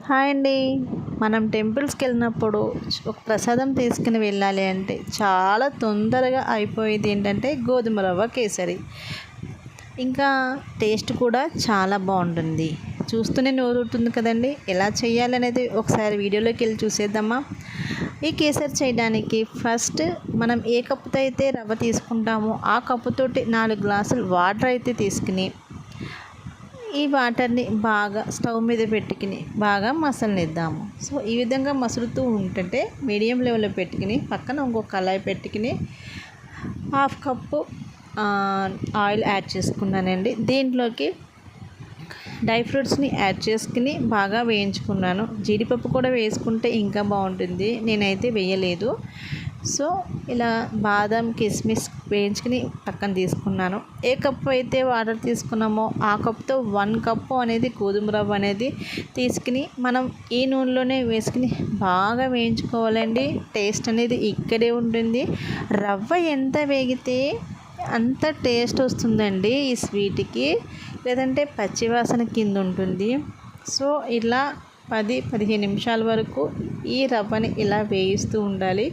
Hi అండి. మనం టెంపుల్స్కి వెళ్ళినప్పుడు ఒక ప్రసాదం తీసుకుని వెళ్ళాలి అంటే చాలా తొందరగా అయిపోయేది ఏంటంటే గోధుమ రవ్వ కేసరి. ఇంకా టేస్ట్ కూడా చాలా బాగుంటుంది. చూస్తూనే నోరుతుంది కదండి. ఎలా చేయాలనేది ఒకసారి వీడియోలోకి వెళ్ళి చూసేద్దామా. ఈ కేసరి చేయడానికి ఫస్ట్ మనం ఏ కప్పుతో అయితే రవ్వ తీసుకుంటామో ఆ కప్పుతోటి 4 గ్లాసులు వాటర్ అయితే తీసుకుని ఈ వాటర్ని బాగా స్టవ్ మీద పెట్టుకుని బాగా మసలనిద్దాము. సో ఈ విధంగా మసులుతూ ఉంటుంటే మీడియం లెవెల్లో పెట్టుకుని పక్కన ఇంకొక కళాయి పెట్టుకుని 1/2 కప్పు ఆయిల్ యాడ్ చేసుకున్నానండి. దీంట్లోకి డ్రై ఫ్రూట్స్ని యాడ్ చేసుకుని బాగా వేయించుకున్నాను. జీడిపప్పు కూడా వేసుకుంటే ఇంకా బాగుంటుంది, నేనైతే వేయలేదు. సో ఇలా బాదం కిస్మిస్ వేయించుకుని పక్కన తీసుకున్నాను. ఏ కప్పు అయితే వాటర్ తీసుకున్నామో ఆ కప్తో 1 కప్పు అనేది గోధుమ రవ్వ అనేది తీసుకుని మనం ఈ నూనెలోనే వేసుకుని బాగా వేయించుకోవాలండి. టేస్ట్ అనేది ఇక్కడే ఉంటుంది. రవ్వ ఎంత వేగితే అంత టేస్ట్ వస్తుందండి ఈ స్వీట్కి, లేదంటే పచ్చివాసన కింద ఉంటుంది. సో ఇలా 10-15 నిమిషాల వరకు ఈ రవ్వని ఇలా వేయిస్తూ ఉండాలి.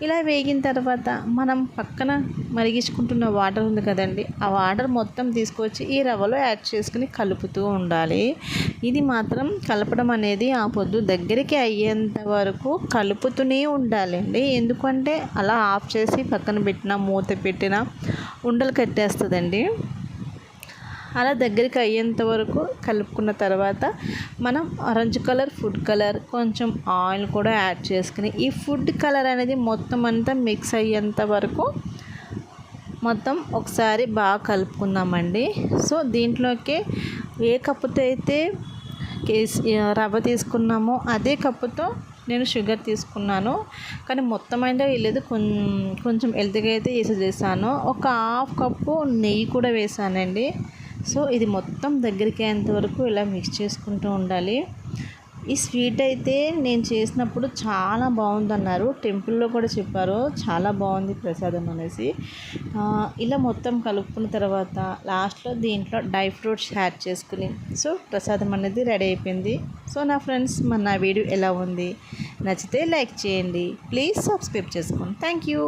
ఇలా వేగిన తర్వాత మనం పక్కన మరిగించుకుంటున్న వాటర్ ఉంది కదండి, ఆ వాటర్ మొత్తం తీసుకొచ్చి ఈ రవ్వలో యాడ్ చేసుకుని కలుపుతూ ఉండాలి. ఇది మాత్రం కలపడం అనేది ఆ పొద్దు దగ్గరికి అయ్యేంత వరకు కలుపుతూనే ఉండాలండి. ఎందుకంటే అలా ఆఫ్ చేసి పక్కన పెట్టినా మూత పెట్టినా ఉండలు కట్టేస్తుందండి. అలా దగ్గరికి అయ్యేంత వరకు కలుపుకున్న తర్వాత మనం ఆరెంజ్ కలర్, ఫుడ్ కలర్, కొంచెం ఆయిల్ కూడా యాడ్ చేసుకుని ఈ ఫుడ్ కలర్ అనేది మొత్తం అంతా మిక్స్ అయ్యేంత వరకు మొత్తం ఒకసారి బాగా కలుపుకుందామండి. సో దీంట్లోకి ఏ కప్పుతో అయితే రవ్వ తీసుకున్నామో అదే కప్పుతో నేను షుగర్ తీసుకున్నాను. కానీ మొత్తం అయితే వేయలేదు, కొంచెం ఎల్తిగా అయితే చేసాను. ఒక 1/2 కప్పు నెయ్యి కూడా వేసానండి. సో ఇది మొత్తం దగ్గరికి అయ్యేంత వరకు ఇలా మిక్స్ చేసుకుంటూ ఉండాలి. ఈ స్వీట్ అయితే నేను చేసినప్పుడు చాలా బాగుందన్నారు, టెంపుల్లో కూడా చెప్పారు చాలా బాగుంది ప్రసాదం అనేసి. ఇలా మొత్తం కలుపుకున్న తర్వాత లాస్ట్లో దీంట్లో డ్రై ఫ్రూట్స్ యాడ్ చేసుకుని సో ప్రసాదం అనేది రెడీ అయిపోయింది. సో నా ఫ్రెండ్స్, నా వీడియో ఎలా ఉంది, నచ్చితే లైక్ చేయండి, ప్లీజ్ సబ్స్క్రైబ్ చేసుకోండి. Thank you.